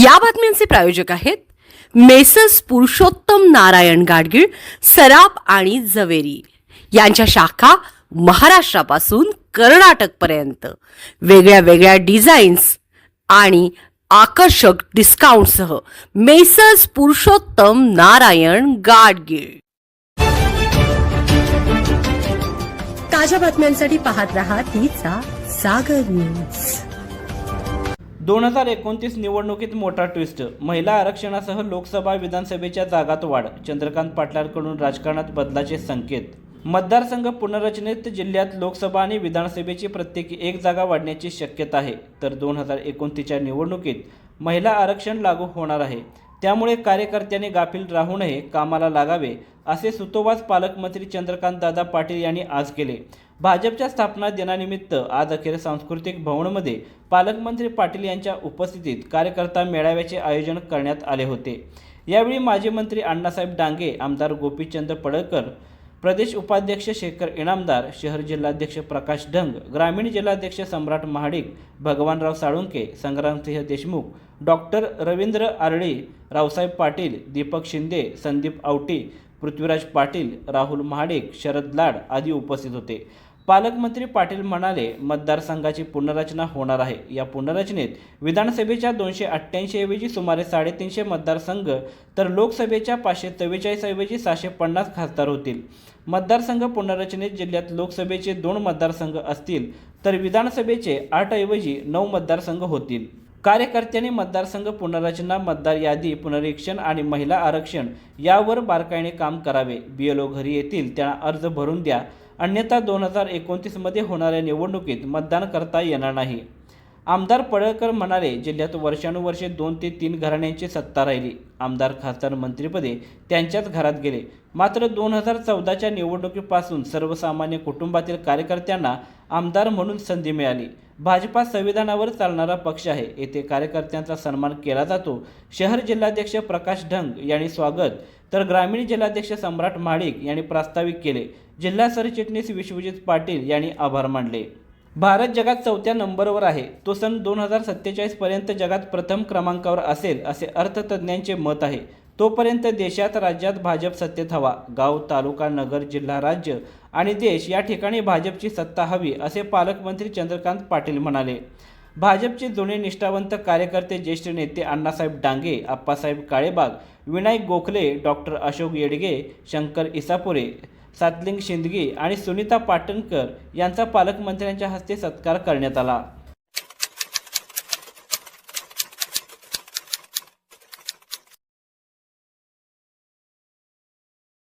या बातम्यांचे प्रायोजक आहेत मेसर्स पुरुषोत्तम नारायण गाडगीळ, सराफ आणि जवेरी यांच्या शाखा महाराष्ट्रापासून कर्नाटकपर्यंत वेगळ्या वेगळ्या डिझाईन्स आणि आकर्षक डिस्काउंटसह मेसर्स पुरुषोत्तम नारायण गाडगीळ। ताज्या बातम्यांसाठी पाहत रहा तिचा सागर न्यूज। 2029 निवडणुकीत मोठा ट्विस्ट, महिला आरक्षणासह लोकसभा विधानसभेच्या जागात वाढ, चंद्रकांत पाटलांकडून राजकारणात बदलाचे संकेत। मतदारसंघ पुनर्रचनेत जिल्ह्यात लोकसभा आणि विधानसभेची प्रत्येकी एक जागा वाढण्याची शक्यता आहे, तर 2029च्या निवडणुकीत महिला आरक्षण लागू होणार आहे। त्यामुळे कार्यकर्त्यांनी गाफील राहू नये, कामाला लागावे, असे सुतोवाच पालकमंत्री चंद्रकांतदादा पाटील यांनी आज केले। भाजपच्या स्थापना दिनानिमित्त आज अखेर सांस्कृतिक भवनमध्ये पालकमंत्री पाटील यांच्या उपस्थितीत कार्यकर्ता मेळाव्याचे आयोजन करण्यात आले होते। यावेळी माजी मंत्री अण्णासाहेब डांगे, आमदार गोपीचंद पडळकर, प्रदेश उपाध्यक्ष शेखर इनामदार, शहर जिल्हाध्यक्ष प्रकाश ढंग, ग्रामीण जिल्हाध्यक्ष सम्राट महाडिक, भगवानराव साळुंके, संग्रामसिंह देशमुख, डॉक्टर रवींद्र आरळी, रावसाहेब पाटील, दीपक शिंदे, संदीप आवटी, पृथ्वीराज पाटील, राहुल महाडिक, शरद लाड आदी उपस्थित होते। पालकमंत्री पाटील म्हणाले, मतदारसंघाची पुनर्रचना होणार आहे। या पुनर्रचनेत विधानसभेच्या 288 ऐवजी सुमारे 350 मतदारसंघ, तर लोकसभेच्या 544 ऐवजी 750 खासदार होतील। मतदारसंघ पुनर्रचनेत जिल्ह्यात लोकसभेचे 2 मतदारसंघ असतील, तर विधानसभेचे 8 ऐवजी 9 मतदारसंघ होतील। कार्यकर्त्यांनी मतदारसंघ पुनर्रचना, मतदार यादी पुनरीक्षण आणि महिला आरक्षण यावर बारकाईने काम करावे। BLO घरी येतील त्यांना अर्ज भरून द्या, अन्यथा 2029 मध्ये होणाऱ्या निवडणुकीत मतदान करता येणार नाही। आमदार पडळकर म्हणाले, जिल्ह्यात वर्षानुवर्षे 2 ते 3 घराण्यांची सत्ता राहिली। आमदार, खासदार, मंत्रिपदे त्यांच्याच घरात गेले। मात्र 2014च्या निवडणुकीपासून सर्वसामान्य कुटुंबातील कार्यकर्त्यांना आमदार म्हणून संधी मिळाली। भाजपा संविधानावर चालणारा पक्ष आहे, येथे कार्यकर्त्यांचा सन्मान केला जातो। शहर जिल्हाध्यक्ष प्रकाश ढंग यांनी स्वागत, तर ग्रामीण जिल्हाध्यक्ष सम्राट महाडिक यांनी प्रास्ताविक केले। जिल्हा सरचिटणीस विश्वजित पाटील यांनी आभार मानले। भारत जगात 4थ्या नंबरवर आहे, तो सन 2047 पर्यंत जगात प्रथम क्रमांकावर असेल, असे अर्थतज्ज्ञांचे मत आहे। तोपर्यंत देशात, राज्यात भाजप सत्तेत हवा। गाव, तालुका, नगर, जिल्हा, राज्य आणि देश या ठिकाणी भाजपची सत्ता हवी, असे पालकमंत्री चंद्रकांत पाटील म्हणाले। भाजपचे जुने निष्ठावंत कार्यकर्ते, ज्येष्ठ नेते अण्णासाहेब डांगे, आप्पासाहेब काळेबाग, विनायक गोखले, डॉक्टर अशोक येडगे, शंकर इसापुरे, सातलिंग शिंदगी आणि सुनीता पाटणकर यांचा पालकमंत्र्यांच्या हस्ते सत्कार करण्यात आला।